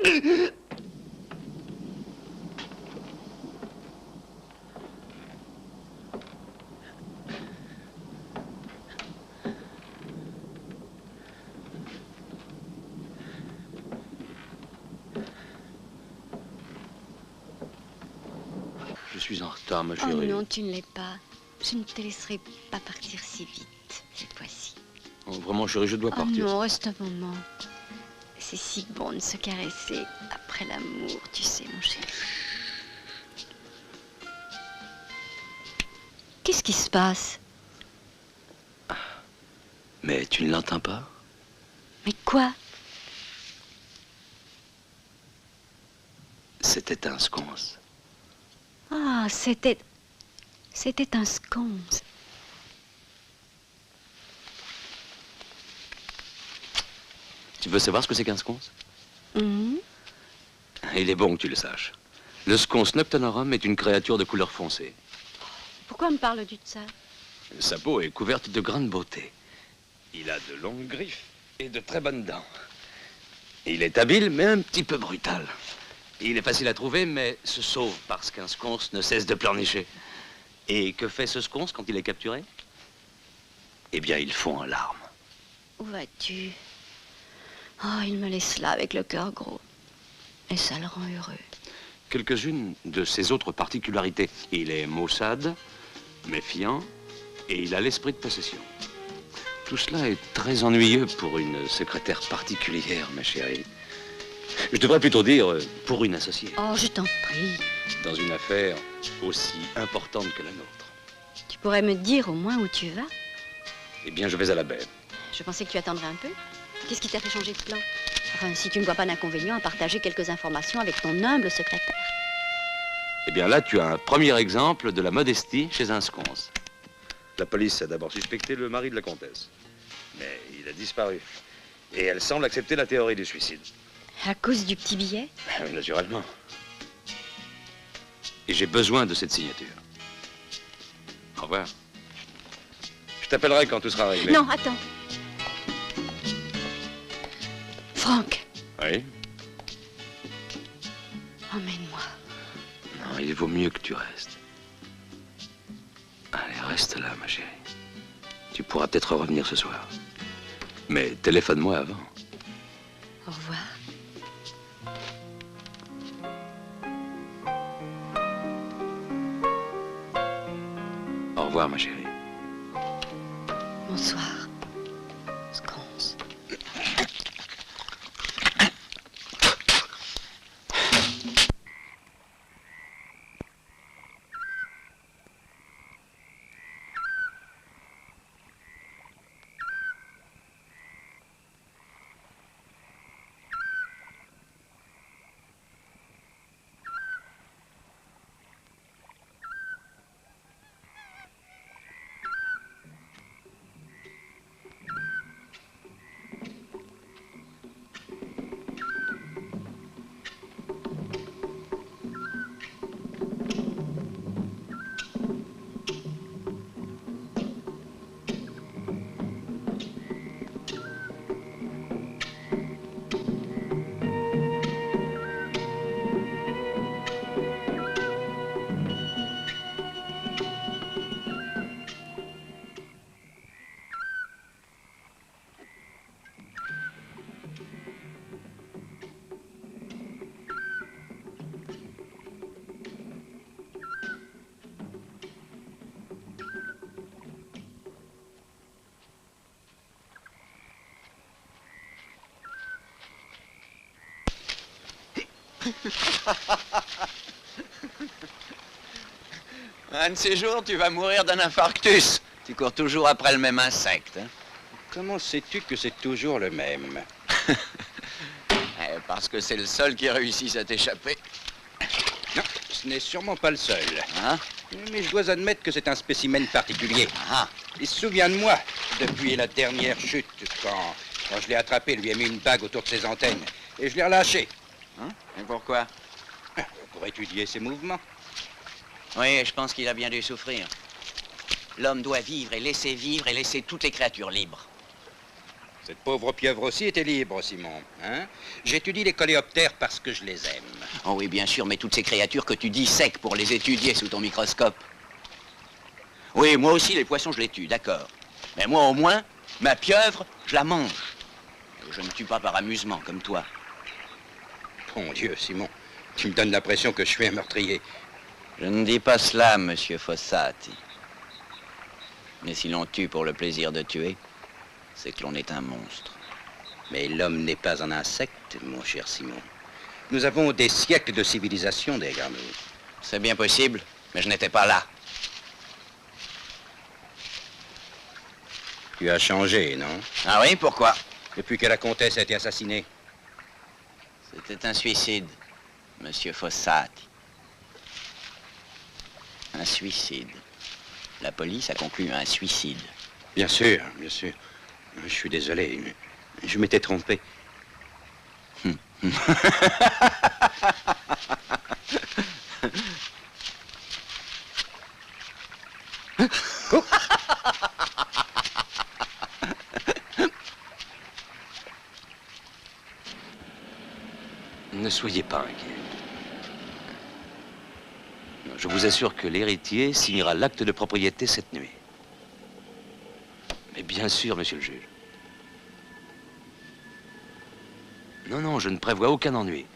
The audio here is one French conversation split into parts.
Je suis en retard, ma chérie. Oh non, tu ne l'es pas. Je ne te laisserai pas partir si vite, cette fois-ci. Oh, vraiment, chérie, je dois partir. Oh non, reste un moment. C'est si bon de se caresser après l'amour, tu sais, mon chéri. Qu'est-ce qui se passe? Mais tu ne l'entends pas? Mais quoi? C'était un sconce. Ah, c'était un sconce. Tu veux savoir ce que c'est qu'un sconce? Il est bon que tu le saches. Le sconce noctanorum est une créature de couleur foncée. Pourquoi me parles-tu de ça? Sa peau est couverte de grande beauté. Il a de longues griffes et de très bonnes dents. Il est habile, mais un petit peu brutal. Il est facile à trouver, mais se sauve parce qu'un sconce ne cesse de pleurnicher. Et que fait ce sconce quand il est capturé? Eh bien, il fond en larmes. Où vas-tu? Oh, il me laisse là avec le cœur gros. Et ça le rend heureux. Quelques-unes de ses autres particularités. Il est maussade, méfiant, et il a l'esprit de possession. Tout cela est très ennuyeux pour une secrétaire particulière, ma chérie. Je devrais plutôt dire pour une associée. Oh, je t'en prie. Dans une affaire aussi importante que la nôtre. Tu pourrais me dire au moins où tu vas? Eh bien, je vais à la baie. Je pensais que tu attendrais un peu. Qu'est-ce qui t'a fait changer de plan? Enfin, si tu ne vois pas d'inconvénient à partager quelques informations avec ton humble secrétaire. Eh bien, là, tu as un premier exemple de la modestie chez un sconce. La police a d'abord suspecté le mari de la comtesse. Mais il a disparu. Et elle semble accepter la théorie du suicide. À cause du petit billet? Oui, naturellement. Et j'ai besoin de cette signature. Au revoir. Je t'appellerai quand tout sera réglé. Non, attends. Franck. Oui? Emmène-moi. Non, il vaut mieux que tu restes. Allez, reste là, ma chérie. Tu pourras peut-être revenir ce soir. Mais téléphone-moi avant. Au revoir. Au revoir, ma chérie. Bonsoir. Sconce. Un de ces jours, tu vas mourir d'un infarctus. Tu cours toujours après le même insecte. Hein? Comment sais-tu que c'est toujours le même? Parce que c'est le seul qui réussisse à t'échapper. Non, ce n'est sûrement pas le seul. Hein? Mais je dois admettre que c'est un spécimen particulier. Ah. Il se souvient de moi depuis la dernière chute, quand je l'ai attrapé, lui ai mis une bague autour de ses antennes. Et je l'ai relâché. Hein? Et pourquoi? Pour étudier ses mouvements. Oui, je pense qu'il a bien dû souffrir. L'homme doit vivre et laisser toutes les créatures libres. Cette pauvre pieuvre aussi était libre, Simon. Hein? J'étudie les coléoptères parce que je les aime. Oh oui, bien sûr, mais toutes ces créatures que tu disèques pour les étudier sous ton microscope. Oui, moi aussi, les poissons, je les tue, d'accord. Mais moi, au moins, ma pieuvre, je la mange. Je ne tue pas par amusement, comme toi. Bon Dieu, Simon, tu me donnes l'impression que je suis un meurtrier. Je ne dis pas cela, monsieur Fossati. Mais si l'on tue pour le plaisir de tuer, c'est que l'on est un monstre. Mais l'homme n'est pas un insecte, mon cher Simon. Nous avons des siècles de civilisation derrière nous. C'est bien possible, mais je n'étais pas là. Tu as changé, non? Ah oui, pourquoi? Depuis que la comtesse a été assassinée. C'était un suicide, monsieur Fossati. Un suicide. La police a conclu un suicide. Bien sûr, bien sûr. Je suis désolé, mais je m'étais trompé. Ne soyez pas inquiet. Je vous assure que l'héritier signera l'acte de propriété cette nuit. Mais bien sûr, monsieur le juge. Non, non, je ne prévois aucun ennui.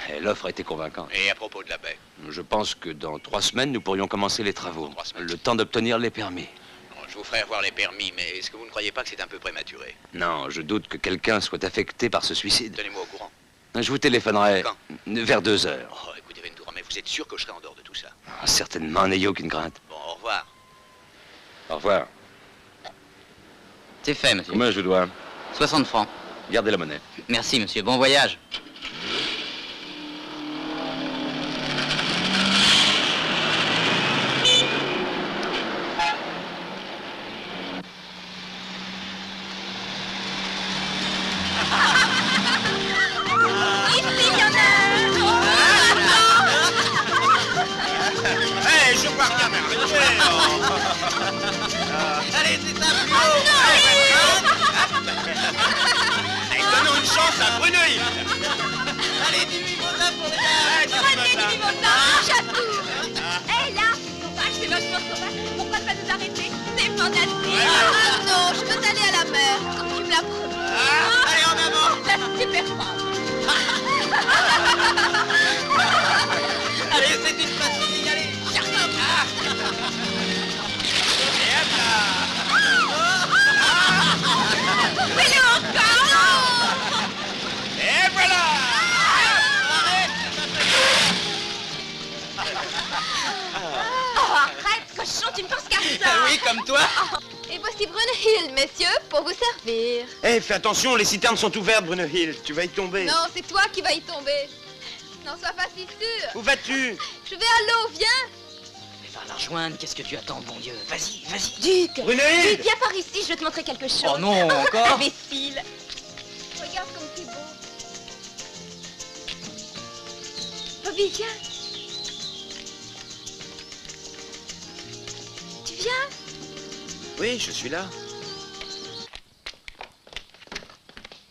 Et l'offre a été convaincante. Et à propos de la baie? Je pense que dans 3 semaines, nous pourrions commencer les travaux. 3 semaines. Le temps d'obtenir les permis. Bon, je vous ferai avoir les permis, mais est-ce que vous ne croyez pas que c'est un peu prématuré? Non, je doute que quelqu'un soit affecté par ce suicide. Tenez-moi au courant. Je vous téléphonerai Quand? vers 2 heures. Oh, écoutez, Ventura, mais vous êtes sûr que je serai en dehors de tout ça? Ah, certainement, n'ayez aucune crainte. Bon, au revoir. Au revoir. C'est fait, monsieur. Combien je dois? 60 francs. Gardez la monnaie. Merci, monsieur. Bon voyage. Hey, je vois rien, mais allez, c'est un plus haut. Allez, donnons une chance à Bruneuil. Allez, du mimosa pour les gars. Prenez du mimosa, chatou. Hé, là, sauvage, c'est vachement sauvage. Pourquoi pas nous arrêter? C'est fantastique. Ah non, je veux aller à la mer, comme tu me l'as promis. Allez, en avant. La super femme. Allez, c'est une fatigue, allez. Et hop là. Fais-le encore. Et voilà. Oh, arrête, cochon, tu ne penses qu'à ça. Oui, comme toi. Et voici Brunhild, messieurs, pour vous servir. Eh, fais attention, les citernes sont ouvertes, Brunhild. Tu vas y tomber. Non, c'est toi qui vas y tomber. N'en sois pas si sûr. Où vas-tu? Je vais à l'eau, viens. Va la rejoindre, qu'est-ce que tu attends, bon Dieu? Vas-y, vas-y. Duc, Brunhild! viens par ici, je vais te montrer quelque chose. Oh non, encore? Imbécile. Regarde comme c'est beau. Bobby, viens. Tu viens? Oui, je suis là.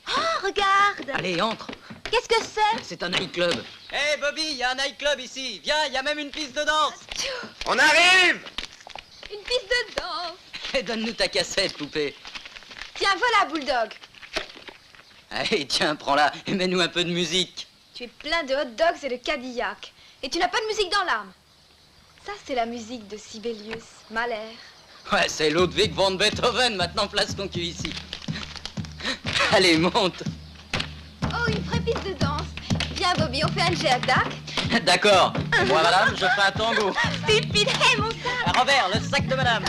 Oh, regarde. Allez, entre. Qu'est-ce que c'est? C'est un nightclub. Hé, Bobby, il y a un nightclub ici. Viens, il y a même une piste de danse. On arrive! Une piste de danse. Et donne-nous ta cassette, poupée. Tiens, voilà, Bulldog. Allez, tiens, prends-la et mets-nous un peu de musique. Tu es plein de hot dogs et de Cadillac. Et tu n'as pas de musique dans l'âme. Ça, c'est la musique de Sibelius, Mahler. Ouais, c'est Ludwig van Beethoven. Maintenant, place ton cul ici. Allez, monte. Oh, une vraie piste de danse. Viens, Bobby, on fait un jack. D'accord. Moi, madame, je fais un tango. Stupide, hé, mon sac. Robert, le sac de madame.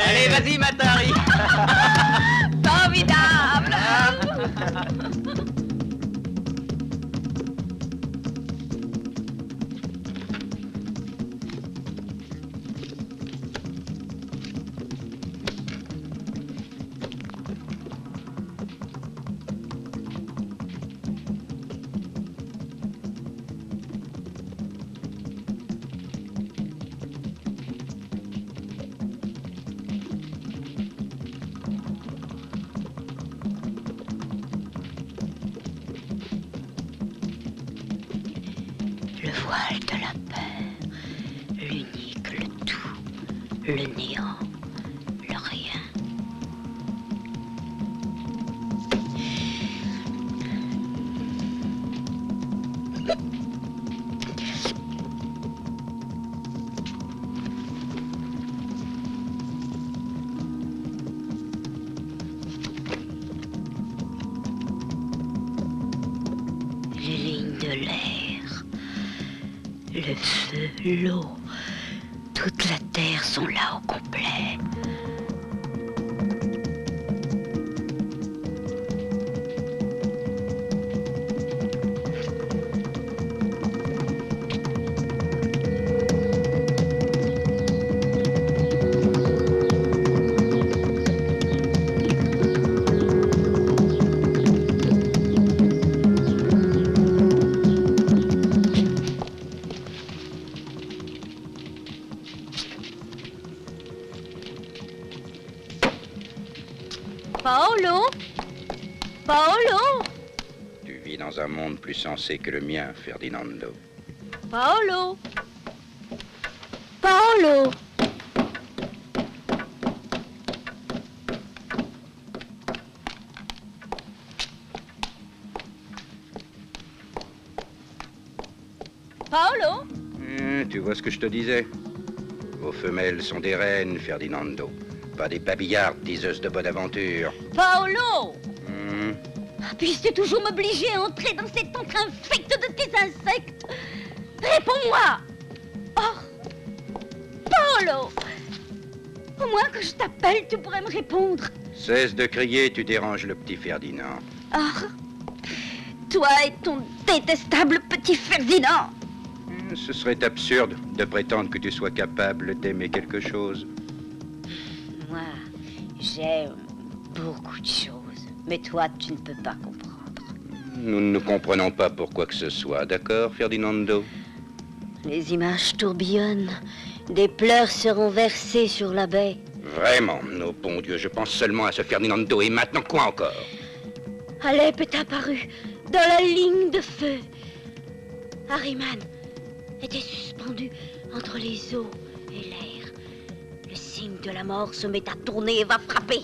Allez, vas-y, Matari. Formidable. Le voile de la peur, l'unique, le tout, le néant, le rien. Les lignes de l'air, le feu, l'eau, toute la terre sont là au complet. Paolo? Paolo? Tu vis dans un monde plus sensé que le mien, Ferdinando. Paolo? Paolo? Paolo? Tu vois ce que je te disais? Vos femelles sont des reines, Ferdinando. Pas des babillardes diseuses de bonne aventure. Paolo? Hmm. Puisses-tu toujours m'obliger à entrer dans cet entre infect de tes insectes? Réponds-moi! Oh! Paolo! Au moins que je t'appelle, tu pourrais me répondre. Cesse de crier, tu déranges le petit Ferdinand. Ah! Toi et ton détestable petit Ferdinand! Ce serait absurde de prétendre que tu sois capable d'aimer quelque chose. Moi, j'aime beaucoup de choses, mais toi, tu ne peux pas comprendre. Nous ne comprenons pas pour quoi que ce soit, d'accord, Ferdinando? Les images tourbillonnent, des pleurs seront versés sur la baie. Vraiment, oh bon Dieu, je pense seulement à ce Ferdinando. Et maintenant, quoi encore? Alep est apparu dans la ligne de feu. Harriman était suspendu entre les eaux et l'air. Le signe de la mort se met à tourner et va frapper.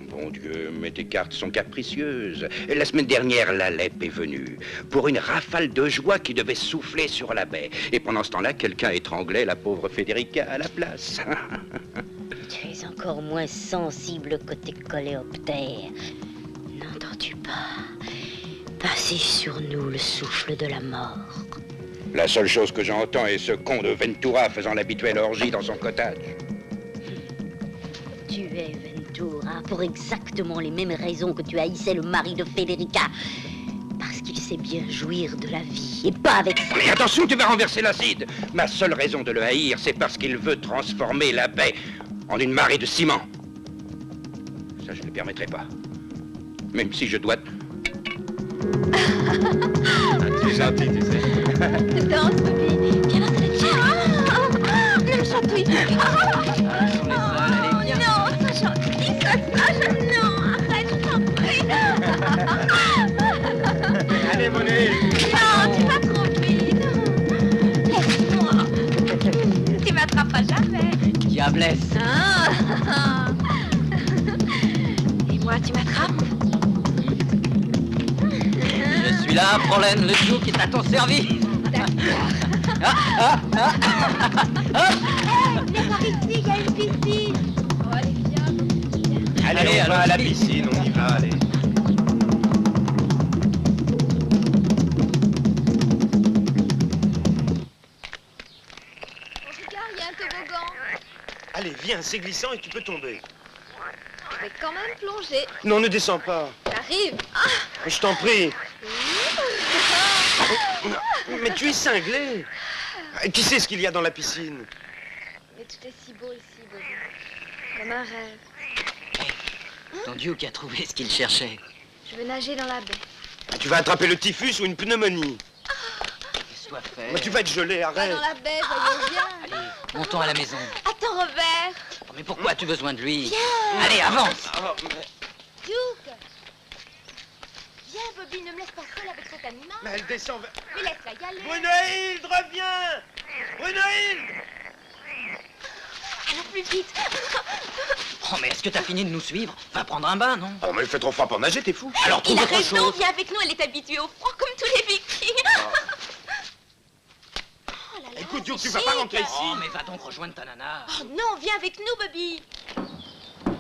Bon Dieu, mais tes cartes sont capricieuses. La semaine dernière, l'Alep est venue pour une rafale de joie qui devait souffler sur la baie. Et pendant ce temps-là, quelqu'un étranglait la pauvre Federica à la place. Tu es encore moins sensible que tes coléoptères. N'entends-tu pas passer sur nous le souffle de la mort? La seule chose que j'entends est ce con de Ventura faisant l'habituelle orgie dans son cottage. Tu es Ventura pour exactement les mêmes raisons que tu haïssais le mari de Federica. Parce qu'il sait bien jouir de la vie, et pas avec ça. Mais attention, tu vas renverser l'acide. Ma seule raison de le haïr, c'est parce qu'il veut transformer la baie en une marée de ciment. Ça, je ne le permettrai pas. Même si je dois... Tu es gentil, tu sais. Danse, Sophie. Viens dans cette chair. Ne me chatouille. Non, ça gentil, ça. Non, arrête, je t'en prie. Allez, Monet. Non, tu vas trop vite. Laisse-moi. Tu m'attraperas jamais. Diablesse. Ah. Et moi, tu m'attrapes? Je suis là, Prolène, le chou qui est à ton service. Viens par ici, il y a une piscine. Oh, allez, viens. Allez, on va à la piscine, on y va, allez. Regarde, il y a un toboggan. Allez, viens, c'est glissant et tu peux tomber. vais quand même plonger. Non, ne descends pas. J'arrive. Je t'en prie. Mais tu es cinglé. Qui sait ce qu'il y a dans la piscine? Mais tout est si beau ici, Bobby. Comme un rêve. Ton Duke a trouvé ce qu'il cherchait. Je veux nager dans la baie. Tu vas attraper le typhus ou une pneumonie. Sois fait. Mais tu vas être gelé, Pas arrête. dans la baie, voyons bien. Allez, montons à la maison. Attends, Robert. Oh, mais pourquoi as-tu besoin de lui? Viens. Allez, avance. Duke. Viens, Bobby, ne me laisse pas seule avec cet animal. Mais elle descend vers... Mais laisse-la y aller. Brunhilde, reviens! Brunhilde! Allons plus vite. Oh, mais est-ce que t'as fini de nous suivre? Va prendre un bain, non? Oh, mais il fait trop froid pour nager, t'es fou. Alors trouve Il a autre raison, chose. viens avec nous, elle est habituée au froid comme tous les vikings. Oh là là, Écoute, Duke, c'est tu vas pas chic. rentrer ici. Oh, mais va donc rejoindre ta nana. Oh non, viens avec nous, Bobby.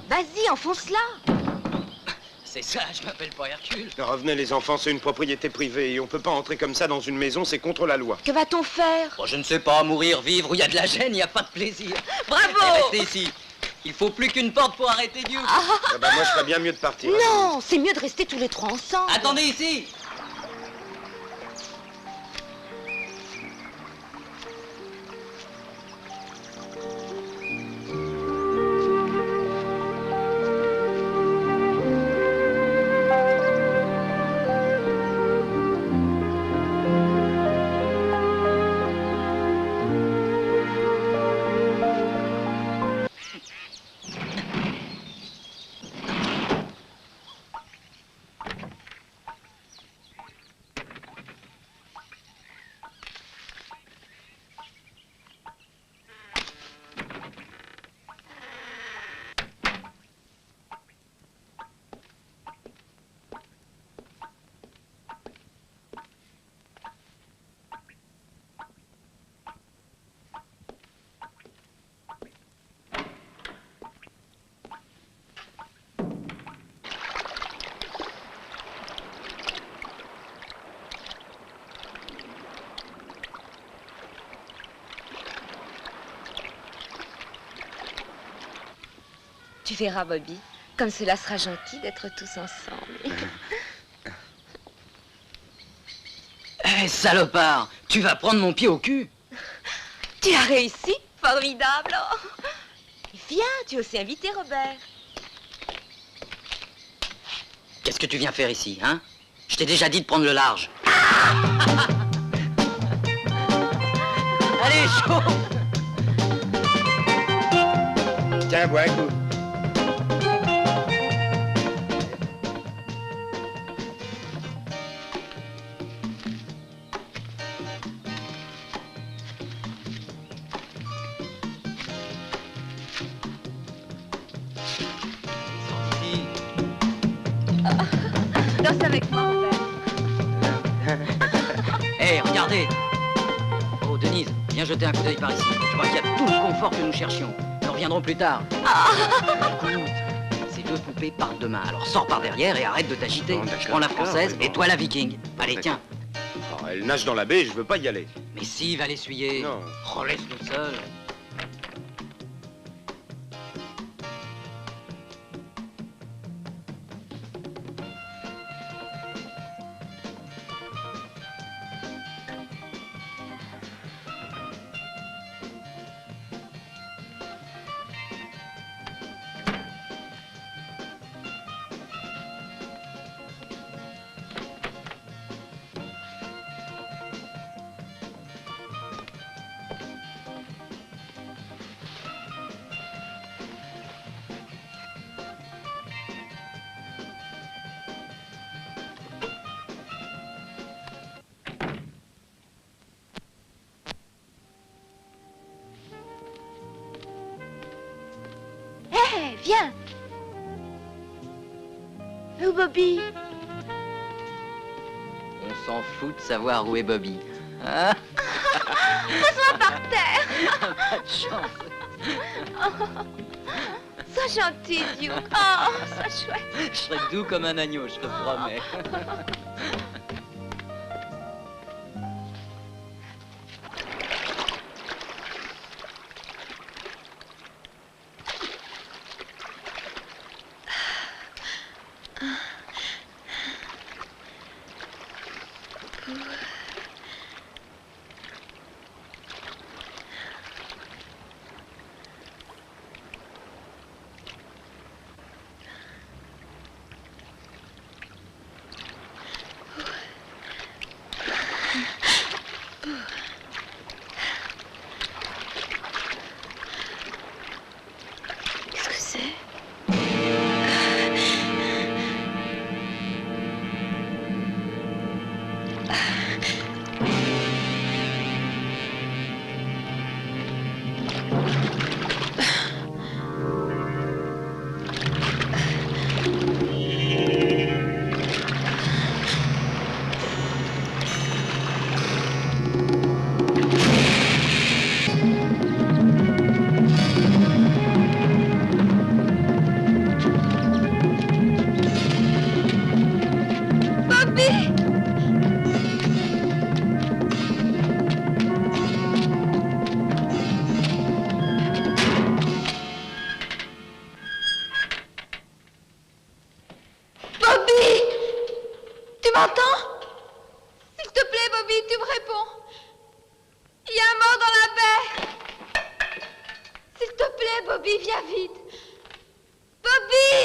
Vas-y, enfonce-la. C'est ça, je m'appelle pas Hercule. Revenez, les enfants, c'est une propriété privée et on peut pas entrer comme ça dans une maison, c'est contre la loi. Que va-t-on faire? Bon, je ne sais pas, mourir, vivre, où il y a de la gêne, il n'y a pas de plaisir. Bravo. Restez ici. Il faut plus qu'une porte pour arrêter Duke. Ah bah moi, je ferais bien mieux de partir. Non, c'est mieux de rester tous les trois ensemble. Attendez ici. Tu verras, Bobby, comme cela sera gentil d'être tous ensemble. Eh, salopard, tu vas prendre mon pied au cul. Tu as réussi? Formidable. Viens, tu es aussi invité, Robert. Qu'est-ce que tu viens faire ici, hein? Je t'ai déjà dit de prendre le large. Allez, chaud. Tiens, bois un coup. Danse avec moi, Robert. Eh, regardez. Oh, Denise, viens jeter un coup d'œil par ici. Je crois qu'il y a tout le confort que nous cherchions. Nous reviendrons plus tard. Écoute, ces deux poupées partent demain. Alors sors par derrière et arrête de t'agiter. Bon, d'accord, Je prends la d'accord, française oui, bon. et toi la viking. Allez, D'accord. tiens. Oh, elle nage dans la baie, je veux pas y aller. Mais si, va l'essuyer. Non. Oh, laisse-nous seuls. Hé, viens. Où, Bobby? On s'en fout de savoir où est Bobby. Hein? Pose-moi par terre. Pas de chance. Sois gentil, Duke. Oh, sois chouette. Je serai doux comme un agneau, je te promets. Qu'est-ce que c'est? Bobby! Bobby! Tu m'entends? S'il te plaît, Bobby, tu me réponds. Il y a un mort dans la baie. S'il te plaît, Bobby, viens vite. Bobby!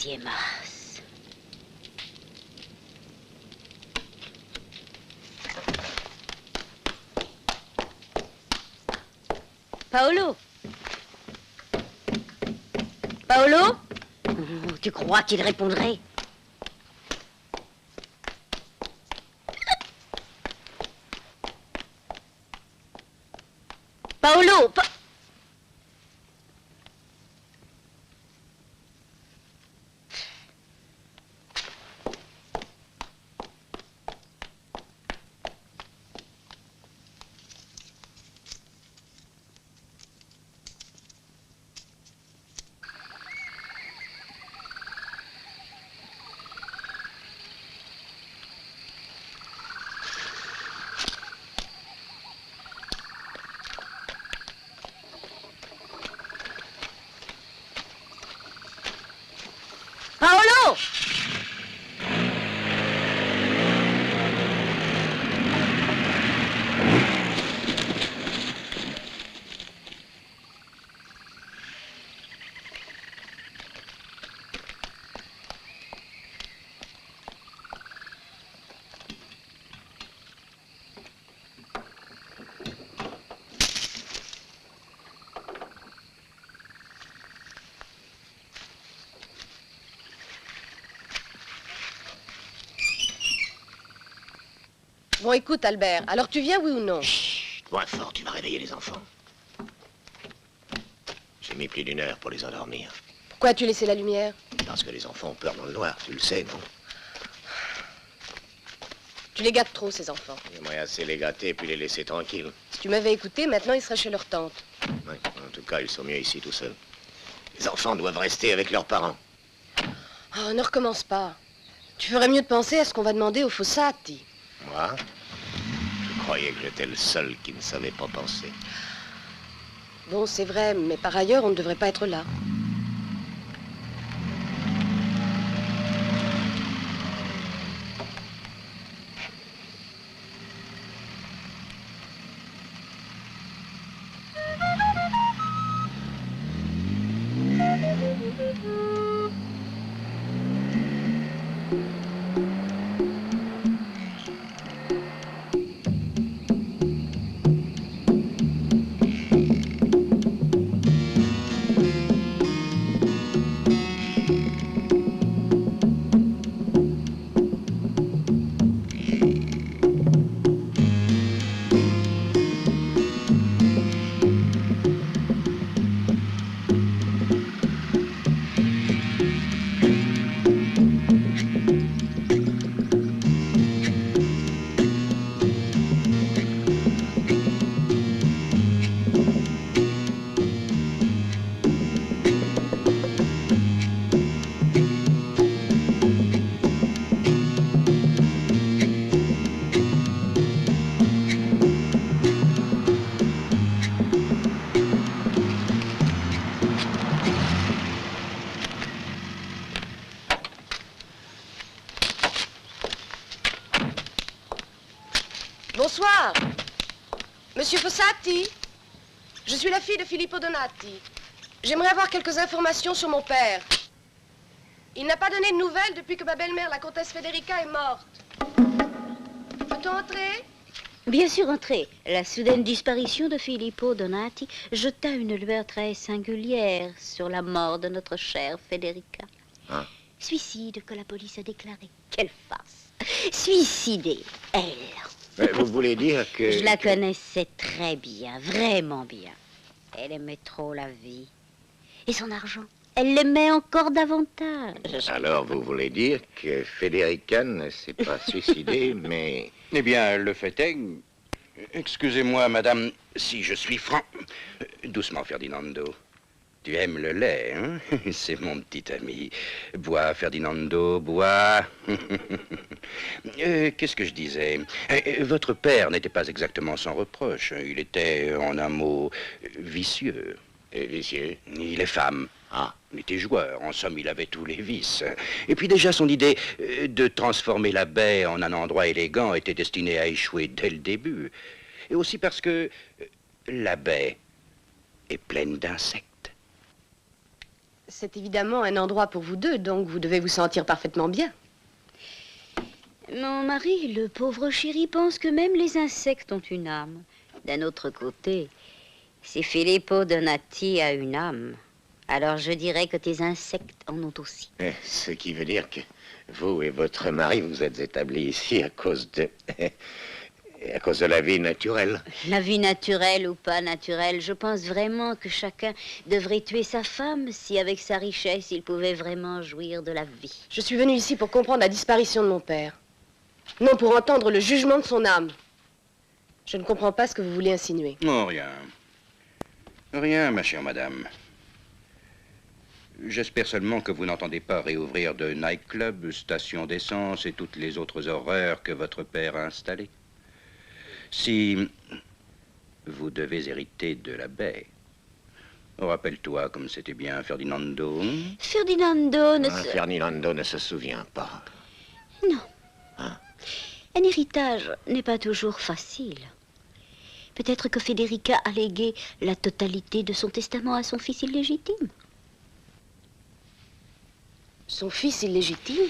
deuxième as. Paolo? Paolo? Oh, tu crois qu'il répondrait? Paolo! Paolo! Bon, écoute, Albert, alors tu viens, oui ou non? Chut, moins fort, tu vas réveiller les enfants. J'ai mis plus d'1 heure pour les endormir. Pourquoi as-tu laissé la lumière? Parce que les enfants ont peur dans le noir, tu le sais, non? Tu les gâtes trop, ces enfants. J'aimerais assez les gâter puis les laisser tranquilles. Si tu m'avais écouté, maintenant ils seraient chez leur tante. Ouais, en tout cas, ils sont mieux ici tout seuls. Les enfants doivent rester avec leurs parents. Oh, ne recommence pas. Tu ferais mieux de penser à ce qu'on va demander aux Fossati. Moi? Je croyais que j'étais le seul qui ne savait pas penser. Bon, c'est vrai, mais par ailleurs, on ne devrait pas être là. Bonsoir. Monsieur Fossati, je suis la fille de Filippo Donati. J'aimerais avoir quelques informations sur mon père. Il n'a pas donné de nouvelles depuis que ma belle-mère, la comtesse Federica, est morte. Peut-on entrer? Bien sûr, entrez. La soudaine disparition de Filippo Donati jeta une lueur très singulière sur la mort de notre chère Federica. Hein? Suicide que la police a déclaré. Quelle farce. Suicidée, elle. Vous voulez dire que... Je la connaissais très bien, vraiment bien. Elle aimait trop la vie. Et son argent, elle l'aimait encore davantage. Alors, vous voulez dire que Federica ne s'est pas suicidée, mais... Eh bien, le fait est... Excusez-moi, madame, si je suis franc... Doucement, Ferdinando. Tu aimes le lait, hein? C'est mon petit ami. Bois, Ferdinando, bois. Qu'est-ce que je disais? Votre père n'était pas exactement sans reproche. Il était, en un mot, vicieux. Vicieux? Il est femme. Ah. Il était joueur. En somme, il avait tous les vices. Et puis déjà, son idée de transformer la baie en un endroit élégant était destinée à échouer dès le début. Et aussi parce que la baie est pleine d'insectes. C'est évidemment un endroit pour vous deux, donc vous devez vous sentir parfaitement bien. Mon mari, le pauvre chéri, pense que même les insectes ont une âme. D'un autre côté, si Filippo Donati a une âme, alors je dirais que tes insectes en ont aussi. Ce qui veut dire que vous et votre mari vous êtes établis ici à cause de la vie naturelle. La vie naturelle ou pas naturelle, je pense vraiment que chacun devrait tuer sa femme si, avec sa richesse, il pouvait vraiment jouir de la vie. Je suis venue ici pour comprendre la disparition de mon père. Non pour entendre le jugement de son âme. Je ne comprends pas ce que vous voulez insinuer. Non, rien. Rien, ma chère madame. J'espère seulement que vous n'entendez pas réouvrir de nightclub, stations d'essence et toutes les autres horreurs que votre père a installées. Si vous devez hériter de la baie, rappelle-toi comme c'était bien Ferdinando. Ferdinando ne se... Ferdinando ne se souvient pas. Non. Un héritage n'est pas toujours facile. Peut-être que Federica a légué la totalité de son testament à son fils illégitime. Son fils illégitime?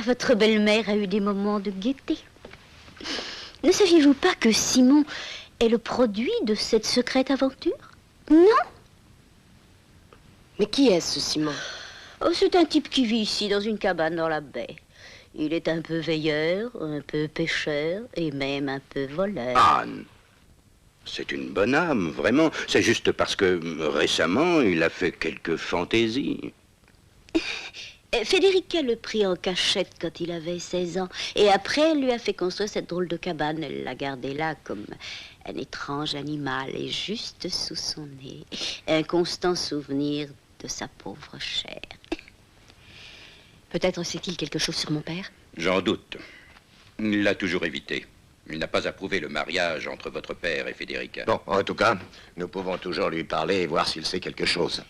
Votre belle-mère a eu des moments de gaieté. Ne saviez-vous pas que Simon est le produit de cette secrète aventure? Non? Mais qui est ce Simon? Oh, c'est un type qui vit ici dans une cabane dans la baie. Il est un peu veilleur, un peu pêcheur et même un peu voleur. Anne, c'est une bonne âme, vraiment. C'est juste parce que récemment, il a fait quelques fantaisies. Federica le prit en cachette quand il avait 16 ans. Et après, elle lui a fait construire cette drôle de cabane. Elle l'a gardé là comme un étrange animal et juste sous son nez. Un constant souvenir de sa pauvre chair. Peut-être sait-il quelque chose sur mon père? J'en doute. Il l'a toujours évité. Il n'a pas approuvé le mariage entre votre père et Federica. Bon, en tout cas, nous pouvons toujours lui parler et voir s'il sait quelque chose.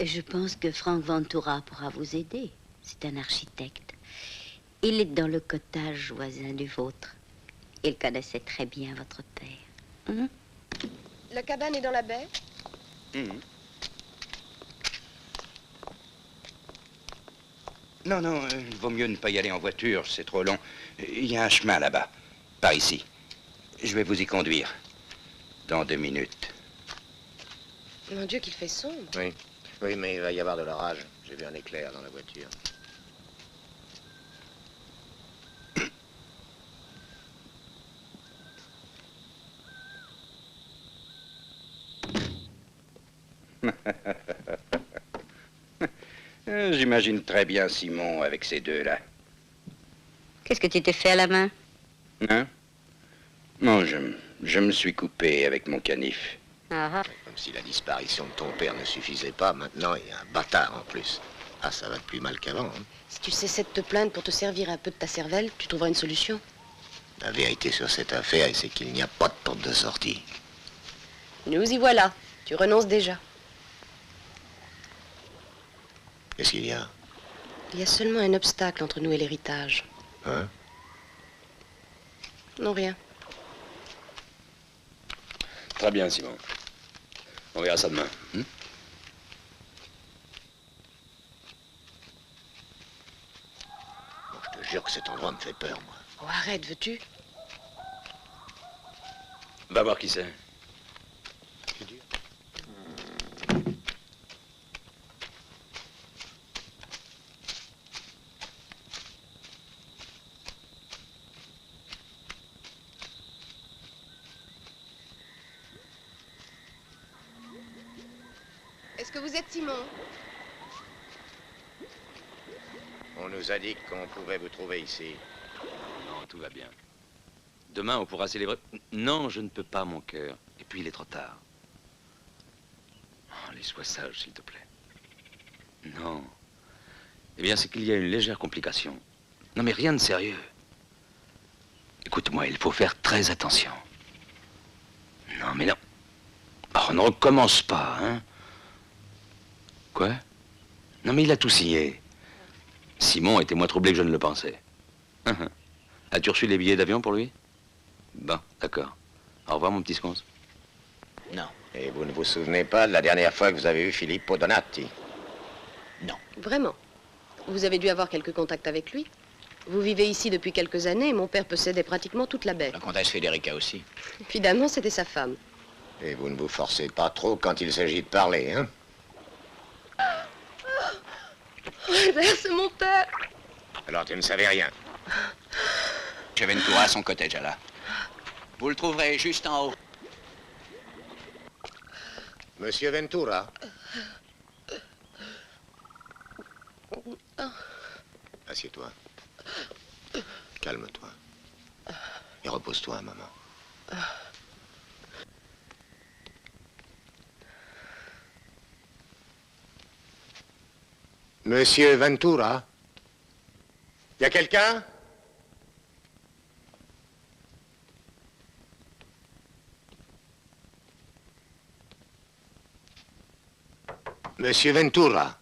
Je pense que Frank Ventura pourra vous aider. C'est un architecte. Il est dans le cottage voisin du vôtre. Il connaissait très bien votre père. La cabane est dans la baie? Non, non, il vaut mieux ne pas y aller en voiture, c'est trop long. Il y a un chemin là-bas, par ici. Je vais vous y conduire. Dans 2 minutes. Mon Dieu, qu'il fait sombre. Oui. Oui, mais il va y avoir de l'orage. J'ai vu un éclair dans la voiture. J'imagine très bien Simon avec ces deux-là. Qu'est-ce que tu t'es fait à la main? Hein? Non, je me suis coupé avec mon canif. Ah. Comme si la disparition de ton père ne suffisait pas, maintenant il y a un bâtard en plus. Ah, ça va de plus mal qu'avant. Hein. Si tu cessais de te plaindre pour te servir un peu de ta cervelle, tu trouveras une solution. La vérité sur cette affaire, c'est qu'il n'y a pas de porte de sortie. Nous y voilà. Tu renonces déjà. Qu'est-ce qu'il y a? Il y a seulement un obstacle entre nous et l'héritage. Hein? Non, rien. Très bien, Simon. On verra ça demain. Bon, je te jure que cet endroit me fait peur, moi. Oh, arrête, veux-tu? Va voir qui c'est. Est-ce que vous êtes Simon? On nous a dit qu'on pouvait vous trouver ici. Non, tout va bien. Demain, on pourra célébrer... Non, je ne peux pas, mon cœur. Et puis, il est trop tard. Oh, allez, sois sage, s'il te plaît. Non. Eh bien, c'est qu'il y a une légère complication. Non, mais rien de sérieux. Écoute-moi, il faut faire très attention. Non, mais non. Oh, ne recommence pas, hein. Quoi? Non, mais il a tout signé. Simon était moins troublé que je ne le pensais. As-tu reçu les billets d'avion pour lui? Bon, d'accord. Au revoir, mon petit sconce. Non. Et vous ne vous souvenez pas de la dernière fois que vous avez vu Filippo Donati? Non. Vraiment? Vous avez dû avoir quelques contacts avec lui? Vous vivez ici depuis quelques années et mon père possédait pratiquement toute la baie. La comtesse Federica aussi. Finalement, c'était sa femme. Et vous ne vous forcez pas trop quand il s'agit de parler, hein? Albert, c'est mon père. Alors tu ne savais rien. Chez Ventura, son cottage, là. Vous le trouverez juste en haut. Monsieur Ventura? Assieds-toi. Calme-toi. Et repose-toi un moment. Monsieur Ventura? Y a quelqu'un? Monsieur Ventura?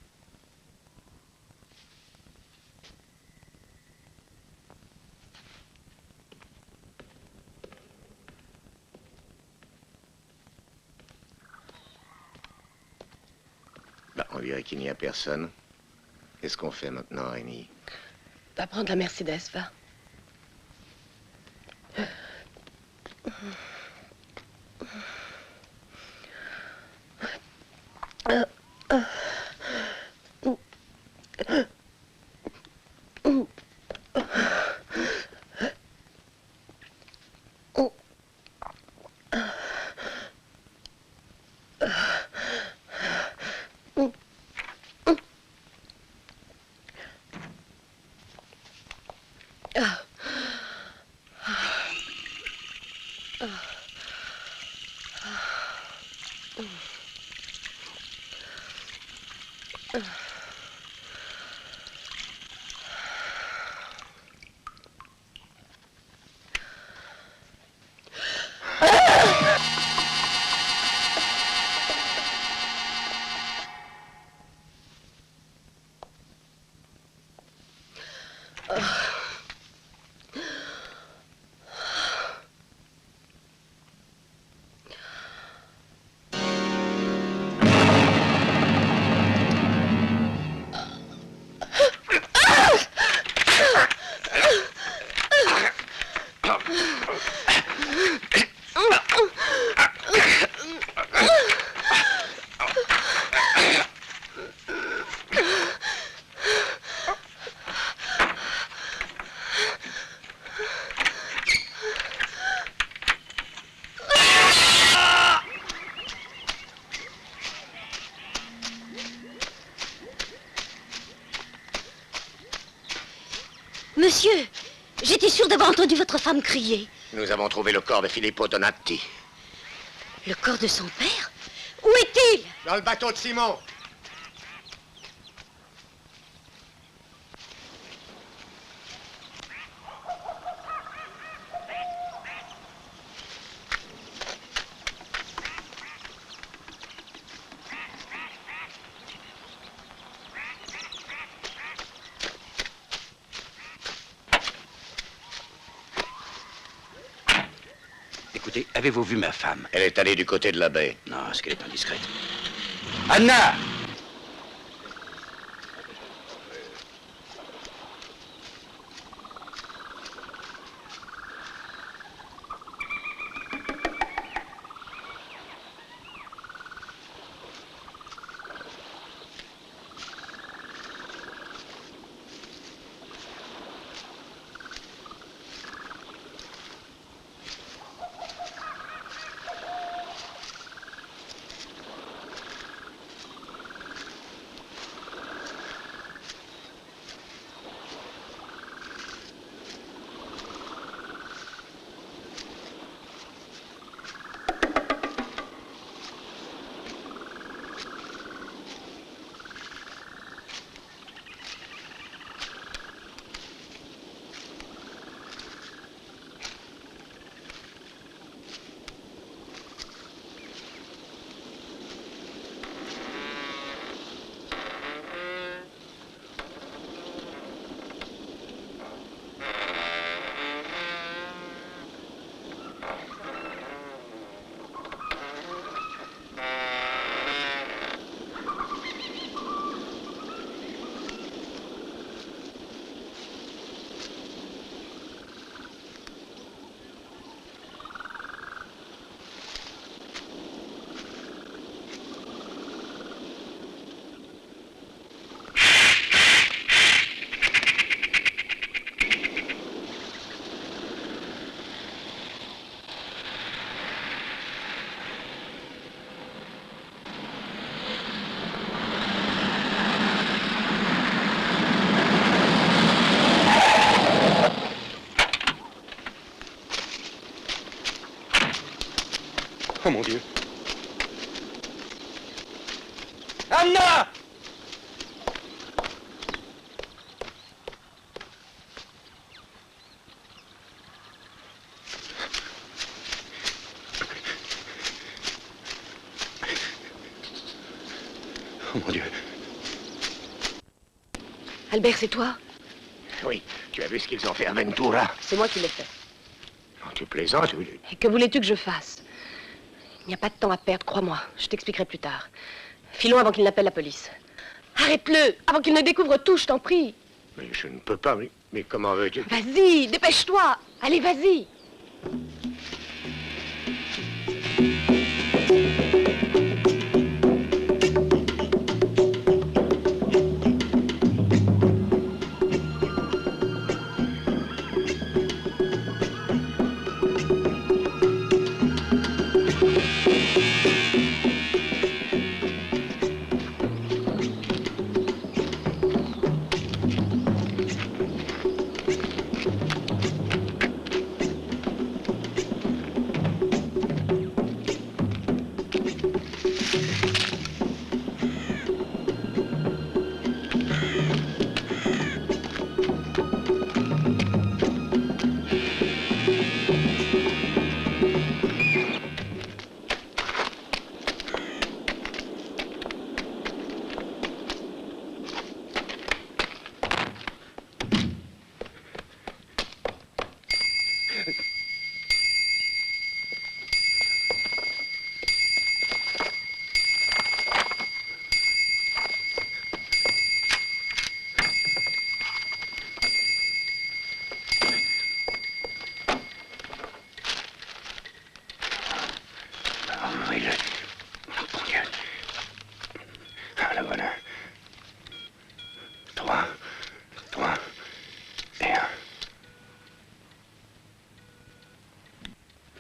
Bah, on dirait qu'il n'y a personne. Qu'est-ce qu'on fait maintenant, Rémi? Va prendre la Mercedes, va. Monsieur, j'étais sûre d'avoir entendu votre femme crier. Nous avons trouvé le corps de Filippo Donati. Le corps de son père? Où est-il? Dans le bateau de Simon. Écoutez, avez-vous vu ma femme? Elle est allée du côté de la baie. Non, est-ce qu'elle est indiscrète? Anna! Oh mon Dieu. Anna! Oh mon Dieu. Albert, c'est toi? Oui, tu as vu ce qu'ils ont fait à Ventura? C'est moi qui l'ai fait. Non, tu plaisantes ou... Et que voulais-tu que je fasse? Il n'y a pas de temps à perdre, crois-moi. Je t'expliquerai plus tard. Filons avant qu'il n'appelle la police. Arrête-le, avant qu'il ne découvre tout, je t'en prie. Mais je ne peux pas, mais comment veux-tu... Vas-y, dépêche-toi. Allez, vas-y.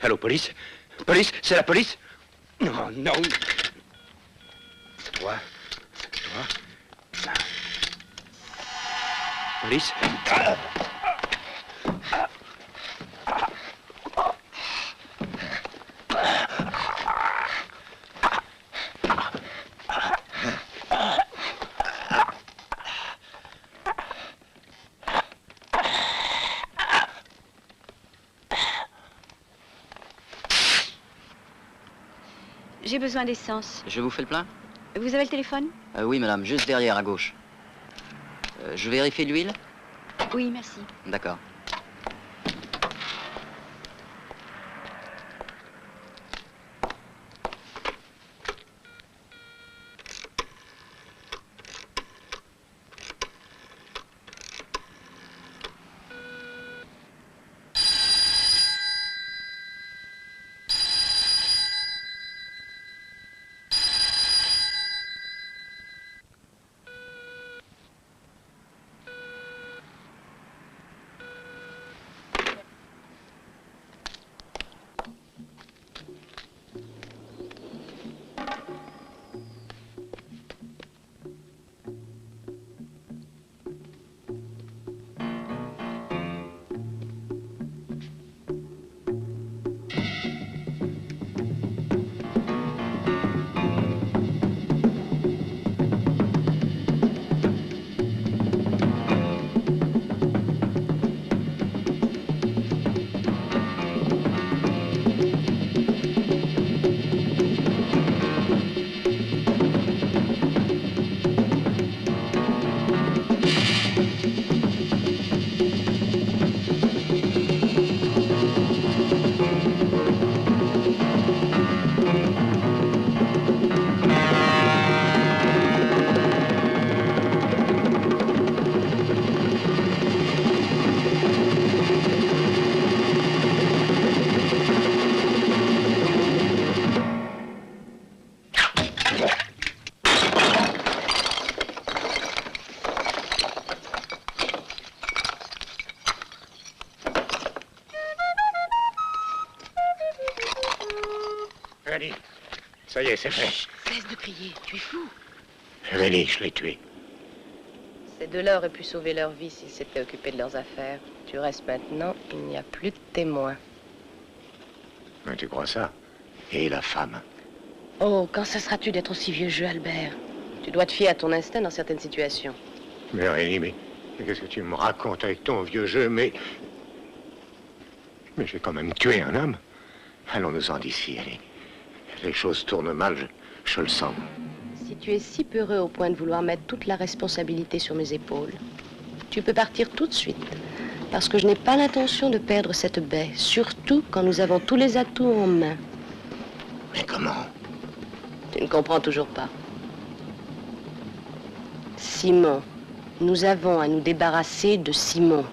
Allô, police? Police? C'est la police? Non, non. Toi. Police? J'ai besoin d'essence. Je vous fais le plein? Vous avez le téléphone? Oui, madame, juste derrière, à gauche. Je vérifie l'huile? Oui, merci. D'accord. Allez, ça y est, c'est fait. Chut, cesse de crier, tu es fou. Rémi, je l'ai tué. Ces deux-là auraient pu sauver leur vie s'ils s'étaient occupés de leurs affaires. Tu restes maintenant, il n'y a plus de témoins. Mais tu crois ça? Et la femme? Oh, quand cesseras-tu d'être aussi vieux jeu, Albert? Tu dois te fier à ton instinct dans certaines situations. Mais Rémi, mais qu'est-ce que tu me racontes avec ton vieux jeu? Mais j'ai quand même tué un homme. Allons-nous-en d'ici, allez. Les choses tournent mal, je le sens. Si tu es si peureux au point de vouloir mettre toute la responsabilité sur mes épaules, tu peux partir tout de suite. Parce que je n'ai pas l'intention de perdre cette baie, surtout quand nous avons tous les atouts en main. Mais comment? Tu ne comprends toujours pas. Simon. Nous avons à nous débarrasser de Simon.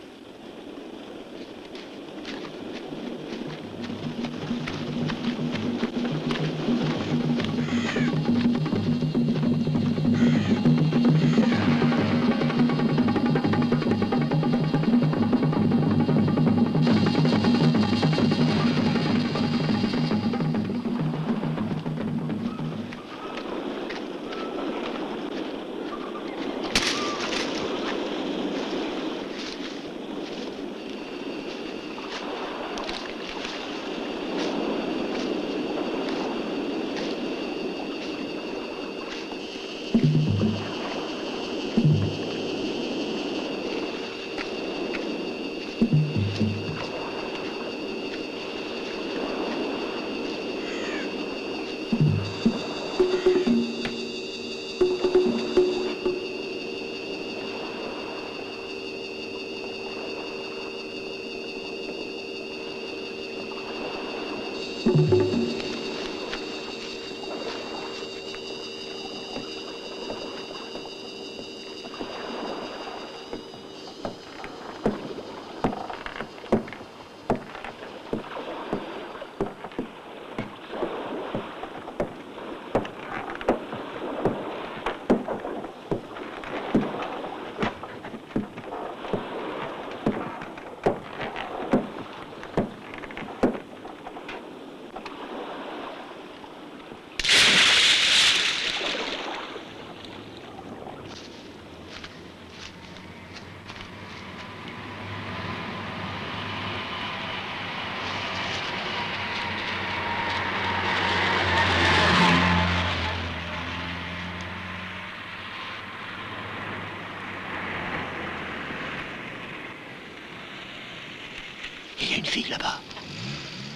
Il y a une fille là-bas.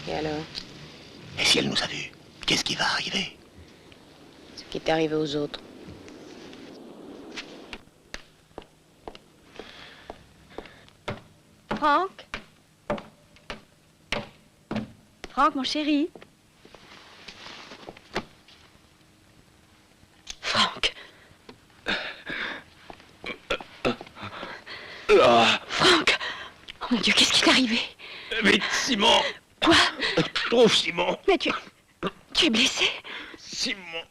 Et alors? Et si elle nous a vus, qu'est-ce qui va arriver? Ce qui est arrivé aux autres. Franck? Franck, mon chéri? Franck! Franck! Oh mon Dieu, qu'est-ce qui t'est arrivé? Vite, Simon! Quoi? Trouve Simon! Mais tu es blessé? Simon!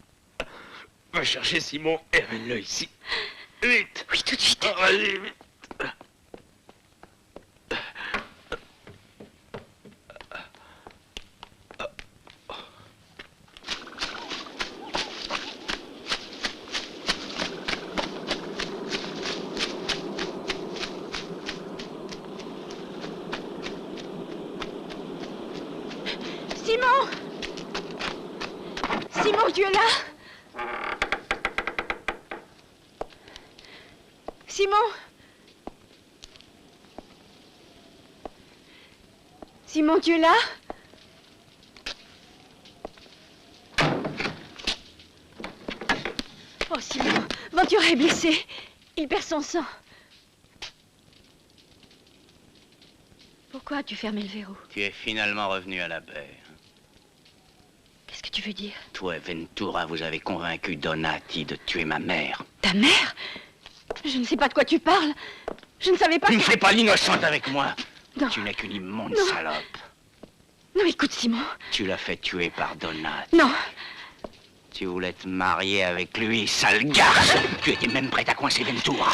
Va chercher Simon et amène-le ici. Vite! Oui, tout de suite. Allez, vite! Simon! Simon, tu es là? Simon? Simon, tu es là? Oh, Simon, Ventura est blessé. Il perd son sang. Pourquoi as-tu fermé le verrou? Tu es finalement revenu à la baie. Qu'est-ce que tu veux dire? Toi et Ventura, vous avez convaincu Donati de tuer ma mère. Ta mère? Je ne sais pas de quoi tu parles. Je ne savais pas Tu que... ne fais pas l'innocente avec moi. Non. Tu n'es qu'une immonde Non. salope. Non, écoute, Simon. Tu l'as fait tuer par Donati. Non. Tu voulais te marier avec lui, sale garce. Tu étais même prête à coincer Ventura.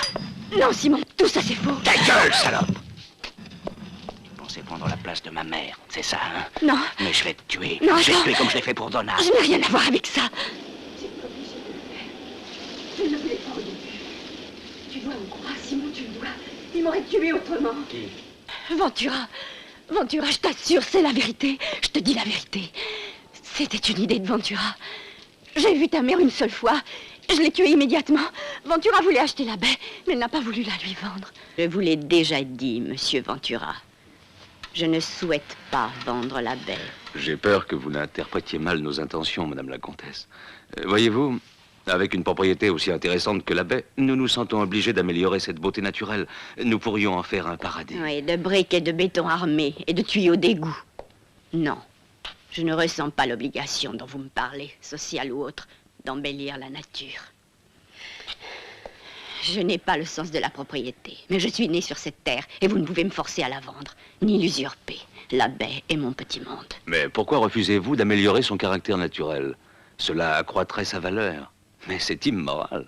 Non, Simon, tout ça c'est faux. Ta gueule, salope. Tu pensais prendre la place de ma mère, c'est ça, hein? Non. Mais je vais te tuer. Non, je vais te attends. tuer comme je l'ai fait pour Donati. Je n'ai rien à voir avec ça. Je ne voulais pas au début. Tu dois me croire, Simon, tu le dois. Il m'aurait tué autrement. Qui? Ventura. Ventura, je t'assure, c'est la vérité. Je te dis la vérité. C'était une idée de Ventura. J'ai vu ta mère une seule fois. Je l'ai tuée immédiatement. Ventura voulait acheter la baie, mais elle n'a pas voulu la lui vendre. Je vous l'ai déjà dit, monsieur Ventura. Je ne souhaite pas vendre la baie. J'ai peur que vous n'interprétiez mal nos intentions, Madame la Comtesse. Voyez-vous, avec une propriété aussi intéressante que la baie, nous nous sentons obligés d'améliorer cette beauté naturelle. Nous pourrions en faire un paradis. Oui, de briques et de béton armé et de tuyaux d'égout. Non, je ne ressens pas l'obligation dont vous me parlez, sociale ou autre, d'embellir la nature. Je n'ai pas le sens de la propriété, mais je suis née sur cette terre et vous ne pouvez me forcer à la vendre, ni l'usurper. La baie est mon petit monde. Mais pourquoi refusez-vous d'améliorer son caractère naturel? Cela accroîtrait sa valeur. Mais c'est immoral.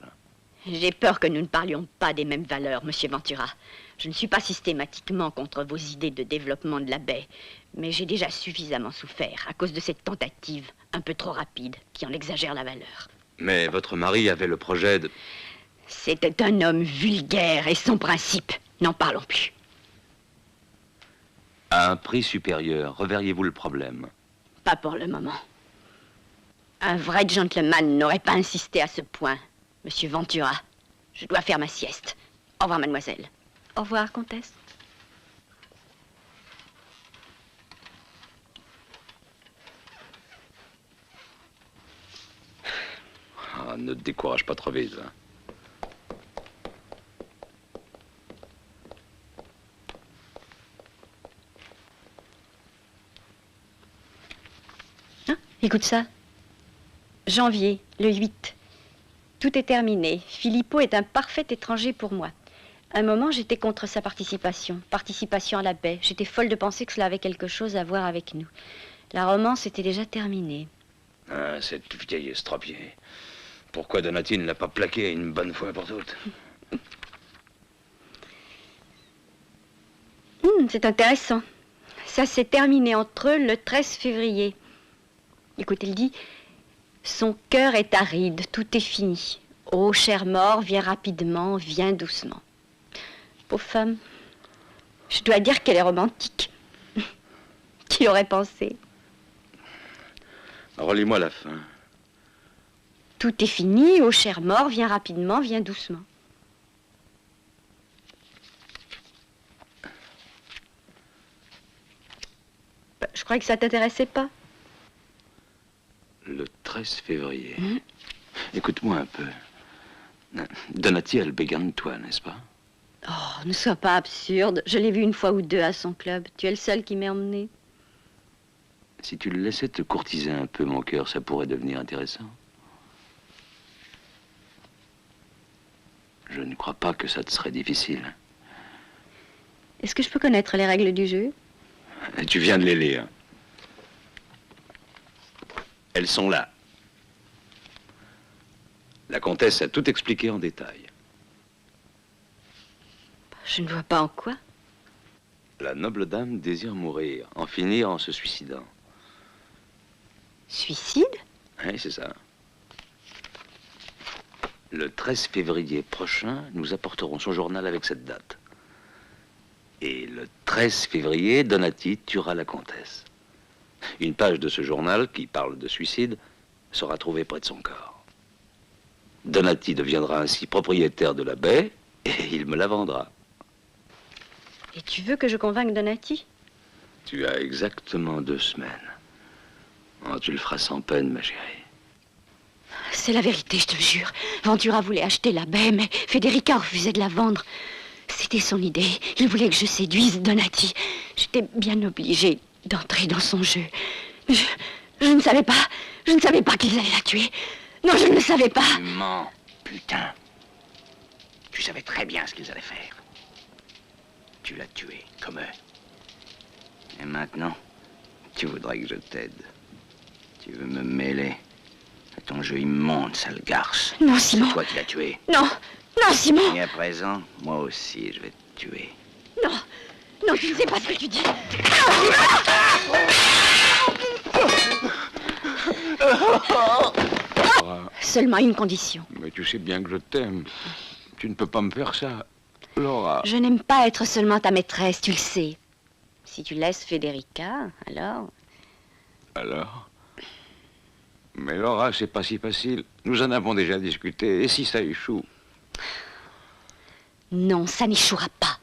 J'ai peur que nous ne parlions pas des mêmes valeurs, monsieur Ventura. Je ne suis pas systématiquement contre vos idées de développement de la baie, mais j'ai déjà suffisamment souffert à cause de cette tentative un peu trop rapide qui en exagère la valeur. Mais votre mari avait le projet de... C'était un homme vulgaire et sans principe. N'en parlons plus. À un prix supérieur, reverriez-vous le problème? Pas pour le moment. Un vrai gentleman n'aurait pas insisté à ce point, monsieur Ventura. Je dois faire ma sieste. Au revoir, mademoiselle. Au revoir, comtesse. Ah, ne te décourage pas trop vite. Hein. Écoute ça. Janvier, le 8. Tout est terminé. Filippo est un parfait étranger pour moi. À un moment, j'étais contre sa participation. Participation à la baie. J'étais folle de penser que cela avait quelque chose à voir avec nous. La romance était déjà terminée. Ah, cette vieille estropiée. Pourquoi Donati ne l'a pas plaqué une bonne fois pour toutes? C'est intéressant. Ça s'est terminé entre eux le 13 février. Écoute, il dit... Son cœur est aride, tout est fini. Ô cher mort, viens rapidement, viens doucement. Pauvre femme, je dois dire qu'elle est romantique. Qui aurait pensé? Relis-moi la fin. Tout est fini, ô cher mort, viens rapidement, viens doucement. Je croyais que ça t'intéressait pas. Le 13 février. Écoute-moi un peu. Donati, elle bégane de toi, n'est-ce pas? Oh, ne sois pas absurde. Je l'ai vu une fois ou deux à son club. Tu es le seul qui m'ait emmené. Si tu le laissais te courtiser un peu, mon cœur, ça pourrait devenir intéressant. Je ne crois pas que ça te serait difficile. Est-ce que je peux connaître les règles du jeu? Et tu viens de les lire. Elles sont là. La comtesse a tout expliqué en détail. Je ne vois pas en quoi. La noble dame désire mourir, en finir en se suicidant. Suicide? Oui, c'est ça. Le 13 février prochain, nous apporterons son journal avec cette date. Et le 13 février, Donati tuera la comtesse. Une page de ce journal, qui parle de suicide, sera trouvée près de son corps. Donati deviendra ainsi propriétaire de la baie, et il me la vendra. Et tu veux que je convainque Donati? Tu as exactement 2 semaines. Oh, tu le feras sans peine, ma chérie. C'est la vérité, je te le jure. Ventura voulait acheter la baie, mais Federica refusait de la vendre. C'était son idée. Il voulait que je séduise Donati. J'étais bien obligée d'entrer dans son jeu. Je ne savais pas qu'ils allaient la tuer. Non, je ne le savais pas. Tu mens, putain. Tu savais très bien ce qu'ils allaient faire. Tu l'as tué, comme eux. Et maintenant, tu voudrais que je t'aide. Tu veux me mêler à ton jeu immonde, sale garce. Non, Simon. C'est toi qui l'as tué. Non, non, Simon. Et à présent, moi aussi, je vais te tuer. Non, non, tu ne sais pas ce que tu dis. Seulement une condition. Mais tu sais bien que je t'aime. Tu ne peux pas me faire ça, Laura. Je n'aime pas être seulement ta maîtresse, tu le sais. Si tu laisses Federica, alors... Alors? Mais Laura, c'est pas si facile. Nous en avons déjà discuté. Et si ça échoue? Non, ça n'échouera pas.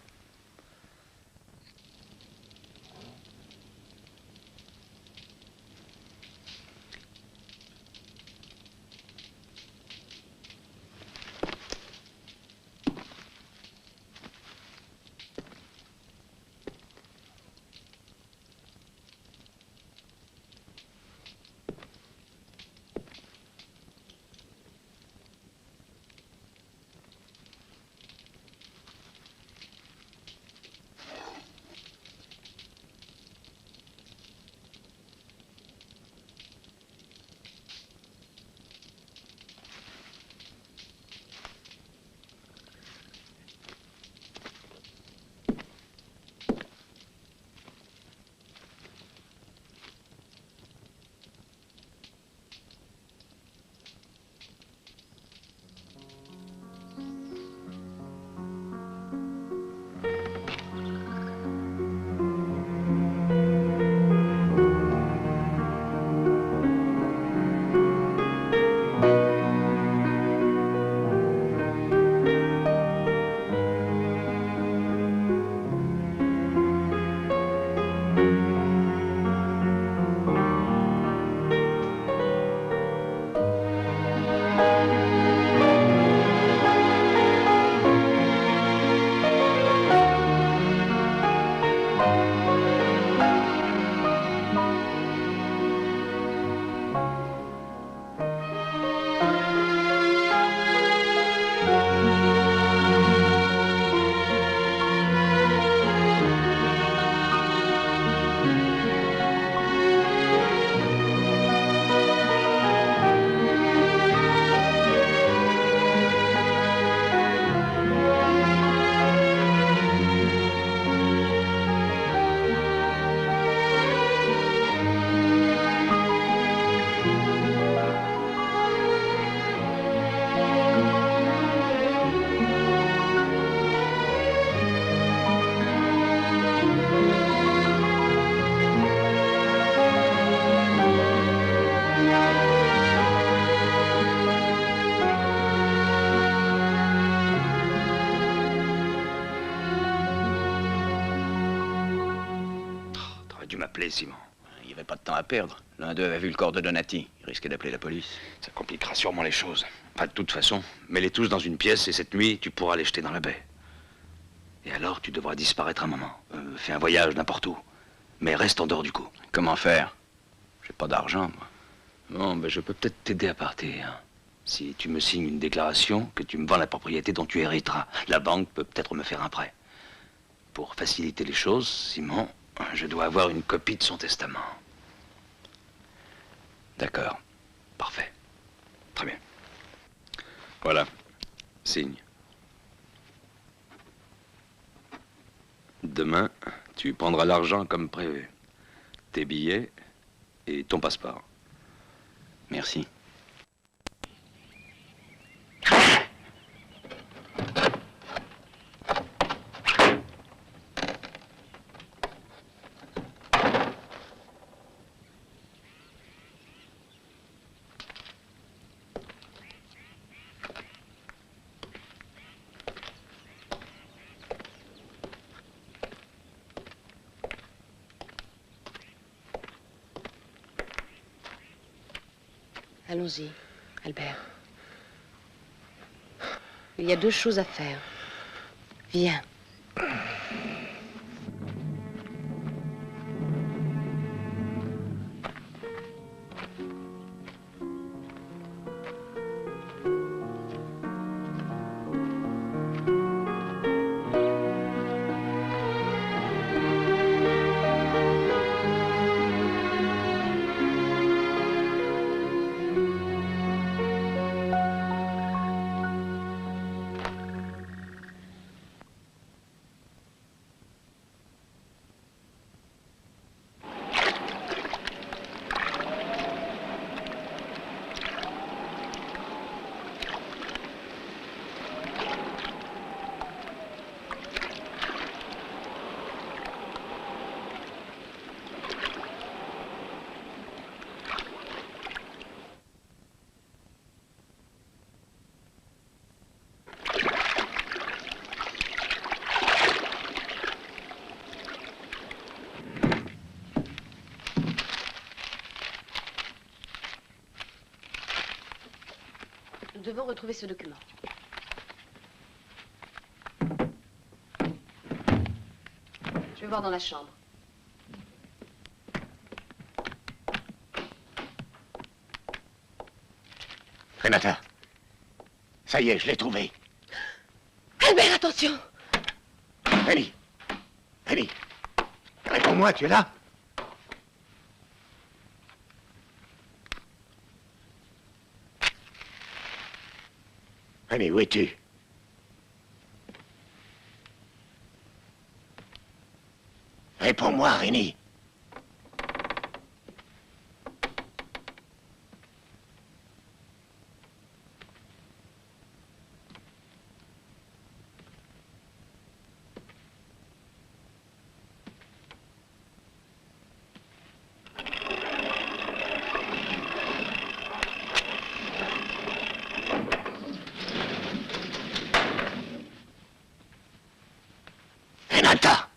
Simon. Il n'y avait pas de temps à perdre. L'un d'eux avait vu le corps de Donati. Il risquait d'appeler la police. Ça compliquera sûrement les choses. Enfin, de toute façon, mets-les tous dans une pièce et cette nuit, tu pourras les jeter dans la baie. Et alors, tu devras disparaître un moment. Fais un voyage n'importe où. Mais reste en dehors du coup. Comment faire? J'ai pas d'argent, moi. Bon, ben, je peux peut-être t'aider à partir. Si tu me signes une déclaration que tu me vends la propriété dont tu hériteras. La banque peut peut-être me faire un prêt. Pour faciliter les choses, Simon, je dois avoir une copie de son testament. D'accord. Parfait. Très bien. Voilà. Signe. Demain, tu prendras l'argent comme prévu. Tes billets et ton passeport. Merci. Allons-y, Albert. Il y a deux choses à faire. Viens. Nous devons retrouver ce document. Je vais voir dans la chambre. Renata, ça y est, je l'ai trouvé. Albert, attention! Annie, Annie, réponds-moi, tu es là? Annie, où es-tu? Réponds-moi, Rénie. Renata!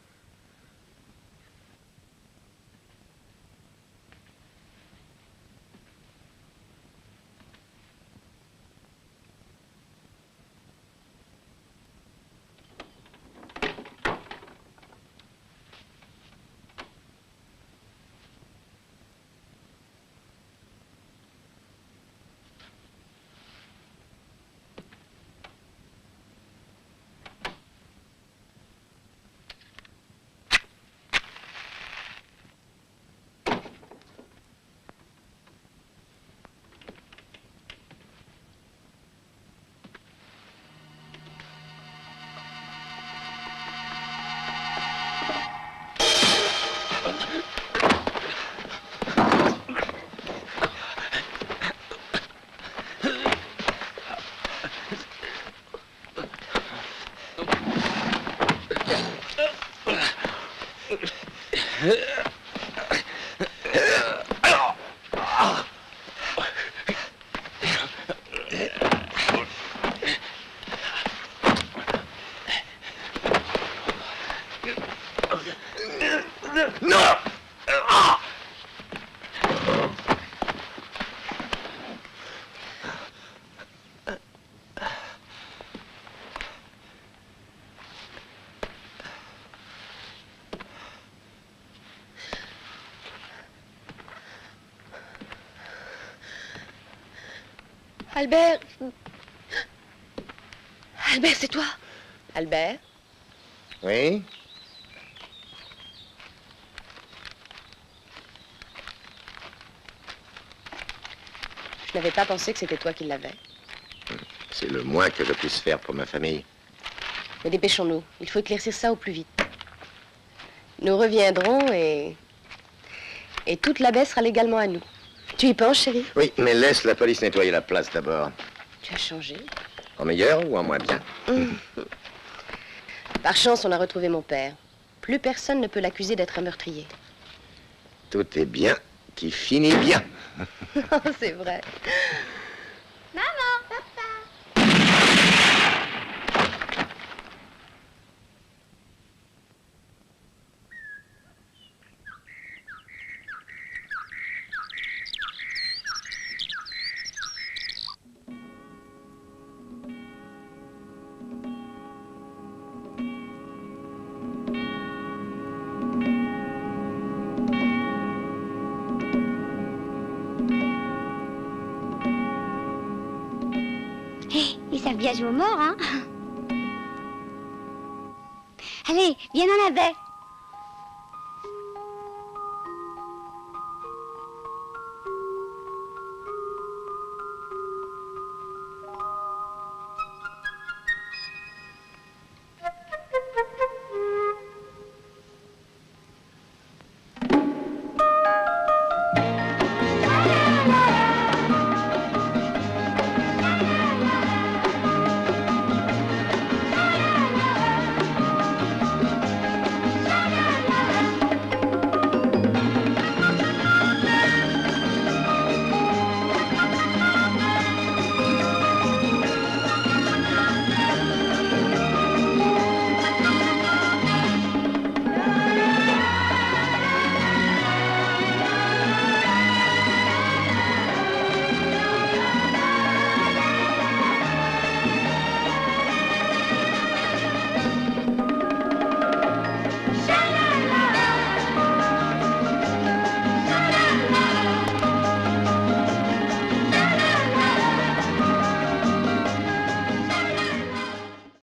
Non! Albert! Albert, c'est toi? Albert? Oui? Je n'avais pas pensé que c'était toi qui l'avais. C'est le moins que je puisse faire pour ma famille. Mais dépêchons-nous. Il faut éclaircir ça au plus vite. Nous reviendrons et toute la baie sera légalement à nous. Tu y penses, chérie? Oui, mais laisse la police nettoyer la place d'abord. Tu as changé. En meilleur ou en moins bien? Par chance, on a retrouvé mon père. Plus personne ne peut l'accuser d'être un meurtrier. Tout est bien qui finit bien. C'est vrai. Maman, papa. Ils savent bien jouer aux morts, hein? Allez, viens dans la baie.